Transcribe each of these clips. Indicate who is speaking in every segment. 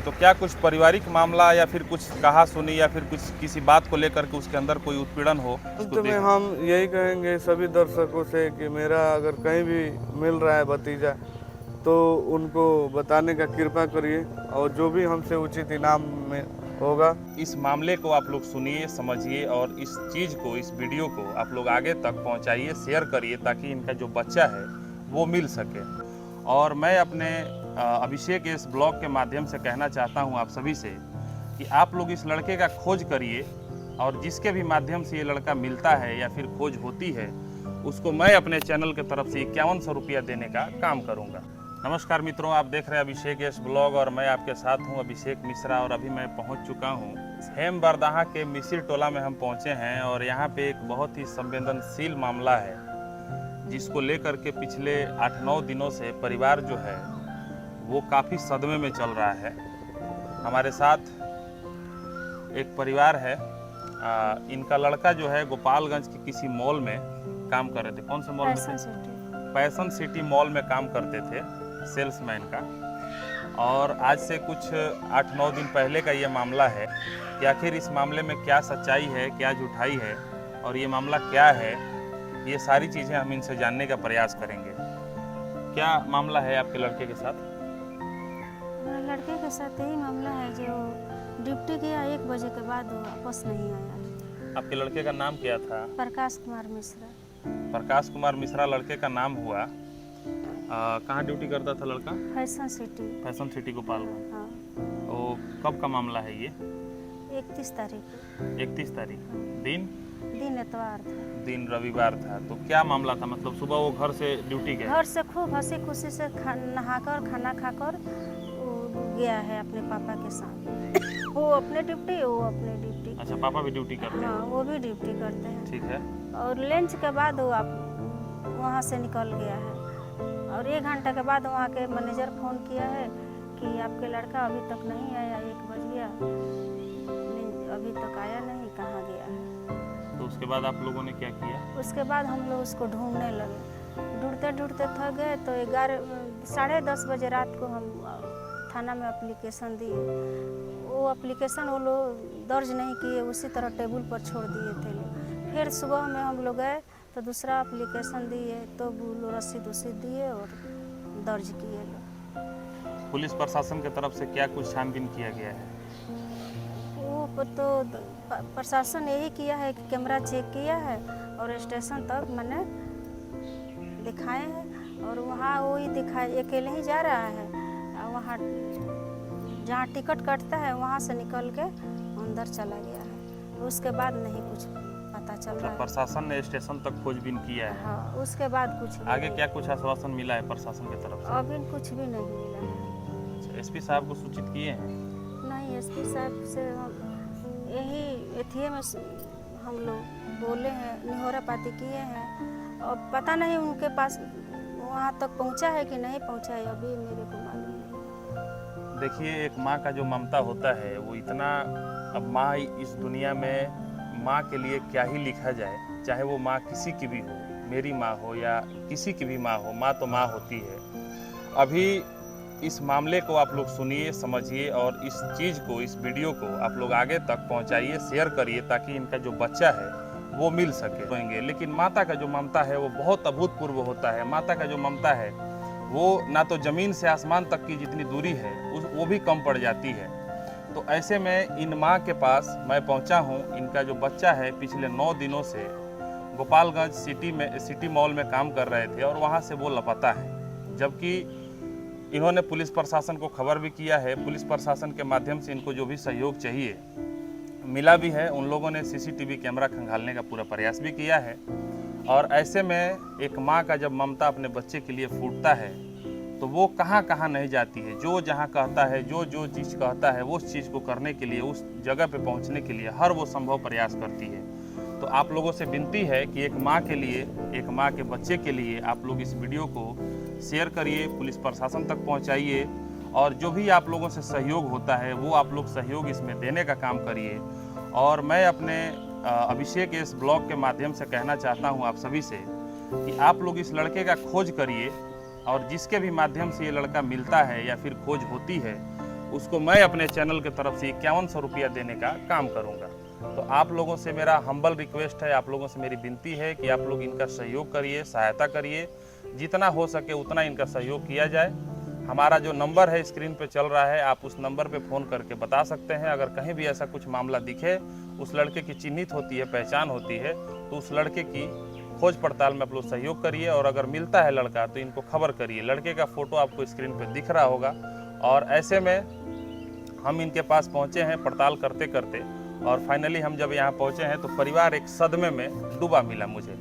Speaker 1: तो क्या कुछ पारिवारिक मामला या फिर कुछ कहा सुनी या फिर कुछ किसी बात को लेकर के उसके अंदर कोई उत्पीड़न हो?
Speaker 2: अंत में हम यही कहेंगे सभी दर्शकों से कि मेरा अगर कहीं भी मिल रहा है भतीजा तो उनको बताने का कृपा करिए और जो भी हमसे उचित इनाम में होगा।
Speaker 1: इस मामले को आप लोग सुनिए, समझिए और इस चीज़ को, इस वीडियो को आप लोग आगे तक पहुंचाइए, शेयर करिए ताकि इनका जो बच्चा है वो मिल सके। और मैं अपने अभिषेक इस ब्लॉग के माध्यम से कहना चाहता हूं आप सभी से कि आप लोग इस लड़के का खोज करिए और जिसके भी माध्यम से ये लड़का मिलता है या फिर खोज होती है उसको मैं अपने चैनल की तरफ से 5100 रुपया देने का काम करूंगा। नमस्कार मित्रों, आप देख रहे हैं अभिषेक एस ब्लॉग और मैं आपके साथ हूं अभिषेक मिश्रा। और अभी मैं पहुंच चुका हूं हेम बरदाहा के मिसिर टोला में हम पहुंचे हैं और यहाँ पे एक बहुत ही संवेदनशील मामला है जिसको लेकर के पिछले 8-9 दिनों से परिवार जो है वो काफ़ी सदमे में चल रहा है। हमारे साथ एक परिवार है, इनका लड़का जो है गोपालगंज के किसी मॉल में काम कर रहे थे। कौन से मॉल में थे? फैशन सिटी मॉल में काम करते थे, सेल्समैन का। और आज से कुछ 8-9 दिन पहले का ये मामला है कि आखिर इस मामले में क्या सच्चाई है, क्या झूठाई है और ये मामला क्या है, ये सारी चीज़ें हम इनसे जानने का प्रयास करेंगे। क्या मामला है आपके लड़के के साथ?
Speaker 3: लड़के के साथ यही मामला है जो ड्यूटी किया 1 बजे के बाद वो वापस नहीं आया।
Speaker 1: आपके लड़के का नाम क्या था?
Speaker 3: प्रकाश कुमार मिश्रा।
Speaker 1: प्रकाश कुमार मिश्रा लड़के का नाम हुआ। कहाँ ड्यूटी करता था लड़का?
Speaker 3: Fashion city.
Speaker 1: Fashion city Gopalganj.
Speaker 3: हाँ।
Speaker 1: तो कब का मामला है ये?
Speaker 3: 31 तारीख।
Speaker 1: 31 तारीख। दिन
Speaker 3: एतवार था।
Speaker 1: दिन रविवार था। तो क्या मामला था? मतलब सुबह वो घर से ड्यूटी गए?
Speaker 3: घर से खूब हंसी खुशी से नहाकर खाना खाकर गया है अपने पापा के साथ। वो अपने ड्यूटी, वो अपने ड्यूटी।
Speaker 1: अच्छा, पापा भी ड्यूटी करते हैं?
Speaker 3: हाँ, वो भी ड्यूटी करते हैं।
Speaker 1: ठीक है।
Speaker 3: और लंच के बाद वो वहाँ से निकल गया है और 1 घंटा के बाद वहाँ के मैनेजर फ़ोन किया है कि आपके लड़का अभी तक नहीं आया, 1 बज गया, अभी तक आया नहीं, कहाँ गया है।
Speaker 1: तो उसके बाद आप लोगों ने क्या किया?
Speaker 3: उसके बाद हम लोग उसको ढूंढने लगे। ढूंढते ढूंढते थक गए तो 10:30 बजे रात को हम थाना में एप्लीकेशन दिए। वो एप्लीकेशन वो लोग दर्ज नहीं किए, उसी तरह टेबल पर छोड़ दिए थे लोग। फिर सुबह में हम लोग गए तो दूसरा एप्लीकेशन दिए तो वो लोग रसीद दिए और दर्ज किए लोग।
Speaker 1: पुलिस प्रशासन की तरफ से क्या कुछ छानबीन किया गया है?
Speaker 3: वो तो प्रशासन यही किया है कि कैमरा चेक किया है और स्टेशन तक मैंने दिखाए हैं और वहाँ वही दिखाए, अकेले ही जा रहा है। वहाँ जहाँ टिकट कटता है वहाँ से निकल के अंदर चला गया है। उसके बाद नहीं कुछ पता चल रहा है।
Speaker 1: प्रशासन ने स्टेशन तक खोजबीन किया है?
Speaker 3: हाँ, उसके बाद कुछ
Speaker 1: आगे क्या कुछ आश्वासन मिला है प्रशासन की तरफ से?
Speaker 3: अभी कुछ भी नहीं मिला है।
Speaker 1: एसपी साहब को सूचित किए हैं?
Speaker 3: नहीं, एसपी साहब से यही एथिए में हम लोग बोले हैं, निहोरा पाती किए हैं और पता नहीं उनके पास वहाँ तक पहुँचा है कि नहीं पहुँचा है, अभी मेरे को मालूम नहीं।
Speaker 1: देखिए, एक माँ का जो ममता होता है वो इतना, अब माँ इस दुनिया में माँ के लिए क्या ही लिखा जाए, चाहे वो माँ किसी की भी हो, मेरी माँ हो या किसी की भी माँ हो, माँ तो माँ होती है। अभी इस मामले को आप लोग सुनिए, समझिए और इस चीज़ को, इस वीडियो को आप लोग आगे तक पहुंचाइए, शेयर करिए ताकि इनका जो बच्चा है वो मिल सके। लेकिन माता का जो ममता है वो बहुत अभूतपूर्व होता है। माता का जो ममता है वो ना तो ज़मीन से आसमान तक की जितनी दूरी है वो भी कम पड़ जाती है। तो ऐसे में इन माँ के पास मैं पहुँचा हूँ। इनका जो बच्चा है पिछले 9 दिनों से गोपालगंज सिटी मॉल में काम कर रहे थे और वहाँ से वो लापता है, जबकि इन्होंने पुलिस प्रशासन को खबर भी किया है। पुलिस प्रशासन के माध्यम से इनको जो भी सहयोग चाहिए मिला भी है। उन लोगों ने सीसीटीवी कैमरा खंगालने का पूरा प्रयास भी किया है। और ऐसे में एक माँ का जब ममता अपने बच्चे के लिए फूटता है तो वो कहाँ कहाँ नहीं जाती है। जो जहाँ कहता है, जो चीज़ कहता है, वो उस चीज़ को करने के लिए, उस जगह पे पहुँचने के लिए हर वो संभव प्रयास करती है। तो आप लोगों से विनती है कि एक माँ के लिए, एक माँ के बच्चे के लिए आप लोग इस वीडियो को शेयर करिए, पुलिस प्रशासन तक पहुंचाइए और जो भी आप लोगों से सहयोग होता है वो आप लोग सहयोग इसमें देने का काम करिए। और मैं अपने अभिषेक इस ब्लॉग के माध्यम से कहना चाहता हूं आप सभी से कि आप लोग इस लड़के का खोज करिए और जिसके भी माध्यम से ये लड़का मिलता है या फिर खोज होती है उसको मैं अपने चैनल की तरफ से 5100 रुपया देने का काम करूँगा। तो आप लोगों से मेरा हम्बल रिक्वेस्ट है, आप लोगों से मेरी विनती है कि आप लोग इनका सहयोग करिए, सहायता करिए, जितना हो सके उतना इनका सहयोग किया जाए। हमारा जो नंबर है स्क्रीन पे चल रहा है, आप उस नंबर पे फ़ोन करके बता सकते हैं। अगर कहीं भी ऐसा कुछ मामला दिखे, उस लड़के की चिन्हित होती है, पहचान होती है, तो उस लड़के की खोज पड़ताल में आप लोग सहयोग करिए। और अगर मिलता है लड़का तो इनको खबर करिए। लड़के का फ़ोटो आपको स्क्रीन पे दिख रहा होगा। और ऐसे में हम इनके पास पहुँचे हैं पड़ताल करते करते, और फाइनली हम जब यहाँ पहुँचे हैं तो परिवार एक सदमे में डूबा मिला मुझे।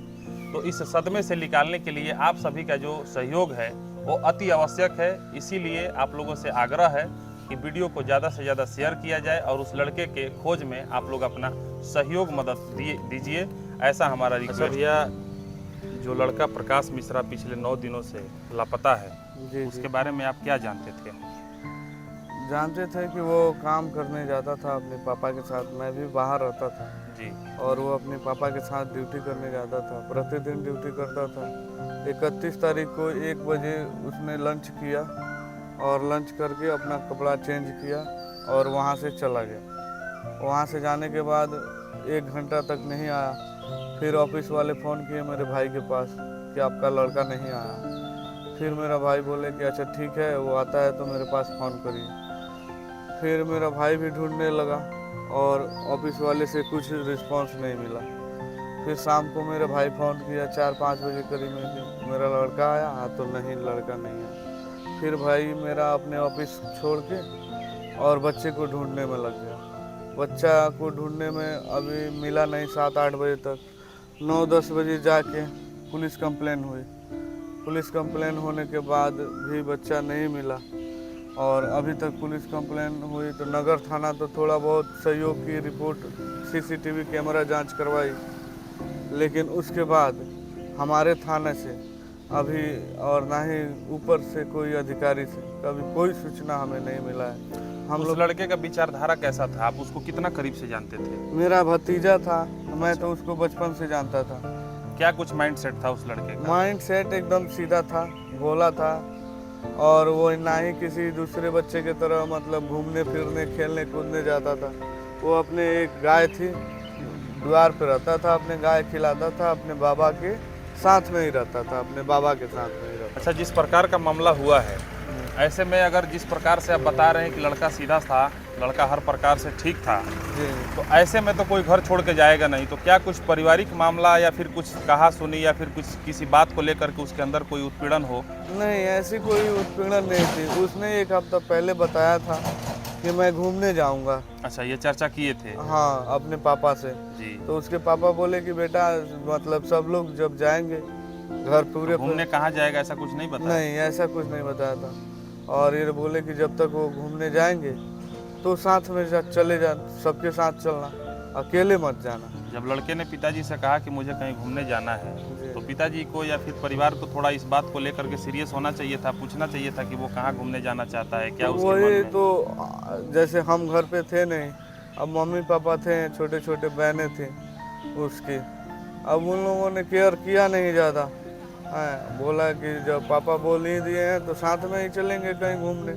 Speaker 1: तो इस सदमे से निकालने के लिए आप सभी का जो सहयोग है वो अति आवश्यक है। इसीलिए आप लोगों से आग्रह है कि वीडियो को ज़्यादा से ज़्यादा शेयर किया जाए और उस लड़के के खोज में आप लोग अपना सहयोग मदद दीजिए, ऐसा हमारा रिक्वेस्ट है। भैया, जो लड़का प्रकाश मिश्रा पिछले 9 दिनों से लापता है,
Speaker 2: जी
Speaker 1: उसके बारे में आप क्या जानते थे?
Speaker 2: जानते थे कि वो काम करने जाता था अपने पापा के साथ। मैं भी बाहर रहता था
Speaker 1: जी।
Speaker 2: और वो अपने पापा के साथ ड्यूटी करने जाता था, प्रतिदिन ड्यूटी करता था। 31 तारीख को 1 बजे उसने लंच किया और लंच करके अपना कपड़ा चेंज किया और वहाँ से चला गया। वहाँ से जाने के बाद 1 घंटा तक नहीं आया। फिर ऑफिस वाले फ़ोन किए मेरे भाई के पास कि आपका लड़का नहीं आया। फिर मेरा भाई बोले कि अच्छा ठीक है, वो आता है तो मेरे पास फ़ोन करिए। फिर मेरा भाई भी ढूंढने लगा और ऑफिस वाले से कुछ रिस्पांस नहीं मिला। फिर शाम को मेरा भाई फ़ोन किया 4-5 बजे करीब में कि मेरा लड़का आया। हाँ, तो नहीं, लड़का नहीं आया। फिर भाई मेरा अपने ऑफिस छोड़ के और बच्चे को ढूंढने में लग गया। बच्चा को ढूंढने में अभी मिला नहीं 7-8 बजे तक। 9-10 बजे जाके पुलिस कंप्लेन हुई। पुलिस कंप्लेन होने के बाद भी बच्चा नहीं मिला और अभी तक पुलिस कंप्लेन हुई तो नगर थाना तो थोड़ा बहुत सहयोग की, रिपोर्ट सीसीटीवी कैमरा जांच करवाई, लेकिन उसके बाद हमारे थाने से अभी और ना ही ऊपर से कोई अधिकारी से कभी कोई सूचना हमें नहीं मिला है। हम
Speaker 1: उस
Speaker 2: लोग,
Speaker 1: लड़के का विचारधारा कैसा था? आप उसको कितना करीब से जानते थे?
Speaker 2: मेरा भतीजा था, मैं तो उसको बचपन से जानता था।
Speaker 1: क्या कुछ माइंड सेट था उस लड़के का?
Speaker 2: माइंड सेट एकदम सीधा था, भोला था और वो ना ही किसी दूसरे बच्चे की तरह मतलब घूमने फिरने खेलने कूदने जाता था। वो अपने एक गाय थी, द्वार पे रहता था, अपने गाय खिलाता था, अपने बाबा के साथ में ही रहता था, अपने बाबा के साथ में ही रहता।
Speaker 1: अच्छा, जिस प्रकार का मामला हुआ है, ऐसे में अगर जिस प्रकार से आप बता रहे हैं कि लड़का सीधा था, लड़का हर प्रकार से ठीक था,
Speaker 2: जी,
Speaker 1: तो ऐसे में तो कोई घर छोड़ के जाएगा नहीं। तो क्या कुछ पारिवारिक मामला या फिर कुछ कहा सुनी या फिर कुछ किसी बात को लेकर के उसके अंदर कोई उत्पीड़न हो?
Speaker 2: नहीं, ऐसी कोई उत्पीड़न नहीं थी। उसने 1 हफ्ता पहले बताया था कि मैं घूमने जाऊंगा।
Speaker 1: अच्छा, ये चर्चा किए थे?
Speaker 2: हाँ, अपने पापा से।
Speaker 1: जी।
Speaker 2: तो उसके पापा बोले कि बेटा मतलब सब लोग जब जाएंगे घर पूरे
Speaker 1: घूमने कहाँ जाएगा, ऐसा कुछ नहीं बताया?
Speaker 2: नहीं, ऐसा कुछ नहीं बताया था। और ये बोले कि जब तक वो घूमने जाएंगे तो साथ में चले जा, सबके साथ चलना, अकेले मत जाना।
Speaker 1: जब लड़के ने पिताजी से कहा कि मुझे कहीं घूमने जाना है,
Speaker 2: जी।
Speaker 1: तो पिताजी को या फिर परिवार को थोड़ा इस बात को लेकर के सीरियस होना चाहिए था, पूछना चाहिए था कि वो कहाँ घूमने जाना चाहता है, क्या उसके मन
Speaker 2: वही
Speaker 1: में?
Speaker 2: तो जैसे हम घर पे थे नहीं, अब मम्मी पापा थे, छोटे छोटे बहनें थी उसकी, अब उन लोगों ने केयर किया नहीं ज़्यादा। बोला कि जब पापा बोल ही दिए हैं तो साथ में ही चलेंगे कहीं घूमने,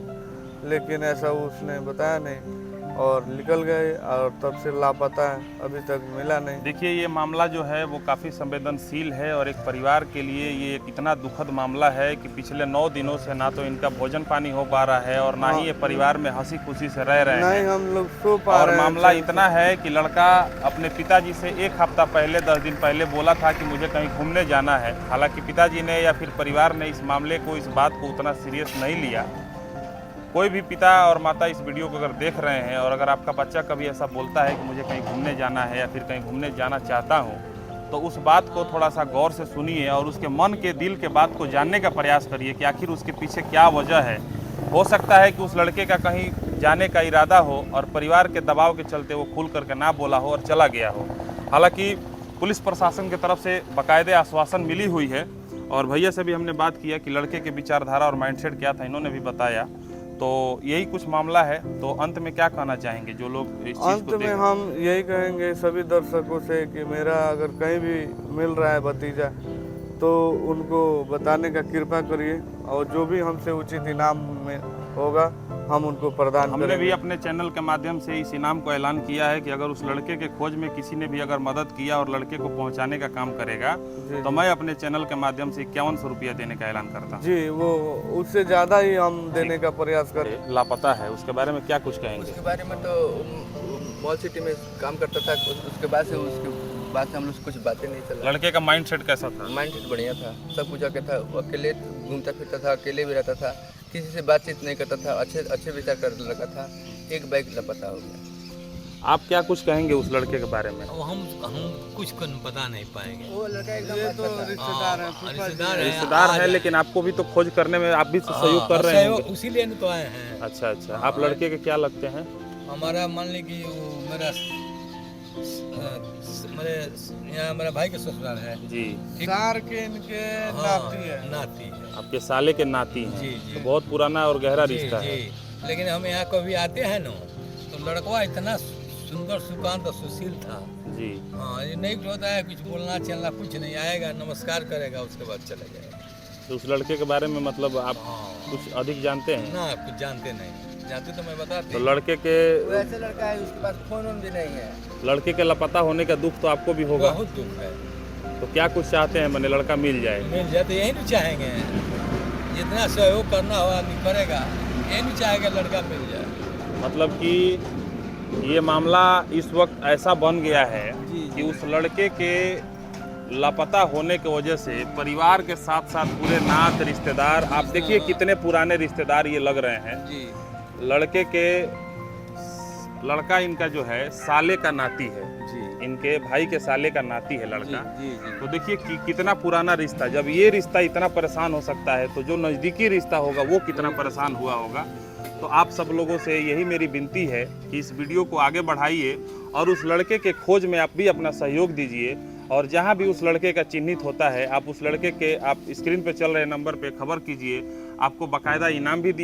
Speaker 2: लेकिन ऐसा उसने बताया नहीं और निकल गए और तब से लापता है, अभी तक मिला नहीं।
Speaker 1: देखिए, ये मामला जो है वो काफ़ी संवेदनशील है और एक परिवार के लिए ये एक इतना दुखद मामला है कि पिछले 9 दिनों से ना तो इनका भोजन पानी हो पा रहा है और ना ही ये परिवार में हंसी खुशी से रह रहे
Speaker 2: नहीं,
Speaker 1: हैं।
Speaker 2: हम लोग सो पा
Speaker 1: और
Speaker 2: रहे हैं।
Speaker 1: मामला इतना है कि लड़का अपने पिताजी से 1 हफ्ता पहले, 10 दिन पहले बोला था कि मुझे कहीं घूमने जाना है। हालांकि पिताजी ने या फिर परिवार ने इस मामले को, इस बात को उतना सीरियस नहीं लिया। कोई भी पिता और माता इस वीडियो को अगर देख रहे हैं और अगर आपका बच्चा कभी ऐसा बोलता है कि मुझे कहीं घूमने जाना है या फिर कहीं घूमने जाना चाहता हूँ, तो उस बात को थोड़ा सा गौर से सुनिए और उसके मन के दिल के बात को जानने का प्रयास करिए कि आखिर उसके पीछे क्या वजह है। हो सकता है कि उस लड़के का कहीं जाने का इरादा हो और परिवार के दबाव के चलते वो खुल करके ना बोला हो और चला गया हो। हालांकि पुलिस प्रशासन की तरफ से बाकायदे आश्वासन मिली हुई है और भैया से भी हमने बात किया कि लड़के के विचारधारा और माइंडसेट क्या था, इन्होंने भी बताया। तो यही कुछ मामला है। तो अंत में क्या कहना चाहेंगे जो लोग इस चीज़
Speaker 2: अंत
Speaker 1: को
Speaker 2: में
Speaker 1: देख?
Speaker 2: हम यही कहेंगे सभी दर्शकों से कि मेरा अगर कहीं भी मिल रहा है भतीजा तो उनको बताने का कृपा करिए और जो भी हमसे उचित इनाम में होगा हम उनको प्रदान
Speaker 1: हमने
Speaker 2: करेंगे।
Speaker 1: भी अपने चैनल के माध्यम से इस इनाम को ऐलान किया है कि अगर उस लड़के के खोज में किसी ने भी अगर मदद किया और लड़के को पहुंचाने का काम करेगा तो मैं अपने चैनल के माध्यम से 5100 रुपया देने का ऐलान करता हूं।
Speaker 2: जी, वो उससे ज़्यादा ही हम देने का प्रयास करें।
Speaker 1: लापता है, उसके बारे में क्या कुछ कहेंगे?
Speaker 4: उसके बारे में तो मॉल सिटी में काम करता था, उसके बाद से हम लोग से कुछ बातें नहीं चला।
Speaker 1: लड़के का माइंड सेट कैसा था?
Speaker 4: माइंड सेट बढ़िया था, सब कुछ आके था, वो अकेले घूमता फिरता था, अकेले भी रहता था, किसी से बातचीत नहीं करता था, अच्छे विचार कर लगा था। एक बाइक लापता हो गया।
Speaker 1: आप क्या कुछ कहेंगे उस लड़के के बारे में?
Speaker 5: हम कुछ बता नहीं पाएंगे।
Speaker 4: वो लड़का एकदम
Speaker 2: ये तो
Speaker 4: अच्छा था।
Speaker 2: रिश्तेदार हैं, फूफा जी।
Speaker 1: रिश्तेदार है, लेकिन आपको भी तो खोज करने में आप भी सहयोग कर रहे हैं।
Speaker 5: उसीलिए तो आए हैं।
Speaker 1: अच्छा अच्छा, आप लड़के के क्या लगते हैं?
Speaker 5: हमारा मान ली कि वो मेरा मेरा भाई के ससुराल है
Speaker 1: जी,
Speaker 2: सार के इनके नाती है।
Speaker 5: नाती है
Speaker 1: आपके साले के नाती हैं।
Speaker 5: जी, जी।
Speaker 1: तो बहुत पुराना और गहरा
Speaker 5: जी,
Speaker 1: रिश्ता है।
Speaker 5: जी। लेकिन हम यहाँ कभी आते हैं ना तो लड़का इतना सुंदर सुकांत और सुशील था।
Speaker 1: जी,
Speaker 5: हाँ, ये नहीं होता है कुछ बोलना चलना, कुछ नहीं, आएगा नमस्कार करेगा, उसके बाद चला जाएगा।
Speaker 1: तो उस लड़के के बारे में मतलब आप
Speaker 5: हाँ,
Speaker 1: कुछ अधिक जानते हैं?
Speaker 5: ना कुछ जानते नहीं, जानते तो मैं बताती।
Speaker 1: तो लड़के के
Speaker 4: वो ऐसा लड़का है, उसके पास फोन भी नहीं है।
Speaker 1: लड़के के लापता होने का दुख तो आपको भी होगा।
Speaker 5: बहुत दुख है।
Speaker 1: तो क्या कुछ चाहते हैं, मैंने लड़का मिल जाए?
Speaker 5: मिल जाए तो यही नहीं चाहेंगे, जितना सहयोग करना हो आदमी करेगा, यही नहीं चाहेगा लड़का मिल जाए।
Speaker 1: मतलब कि ये मामला इस वक्त ऐसा बन गया है कि उस लड़के के लापता होने की वजह से परिवार के साथ साथ पूरे नात रिश्तेदार, आप देखिए कितने पुराने रिश्तेदार ये लग रहे हैं।
Speaker 5: जी,
Speaker 1: लड़का इनका जो है साले का नाती है,
Speaker 5: जी,
Speaker 1: इनके भाई के साले का नाती है लड़का।
Speaker 5: जी, जी।
Speaker 1: तो देखिए कि कितना पुराना रिश्ता, जब ये रिश्ता इतना परेशान हो सकता है तो जो नज़दीकी रिश्ता होगा वो कितना परेशान हुआ होगा। तो आप सब लोगों से यही मेरी विनती है कि इस वीडियो को आगे बढ़ाइए और उस लड़के के खोज में आप भी अपना सहयोग दीजिए। और जहां भी उस लड़के का चिन्हित होता है, आप उस लड़के के आप स्क्रीन पे चल रहे नंबर पे खबर कीजिए, आपको बाकायदा इनाम भी दिया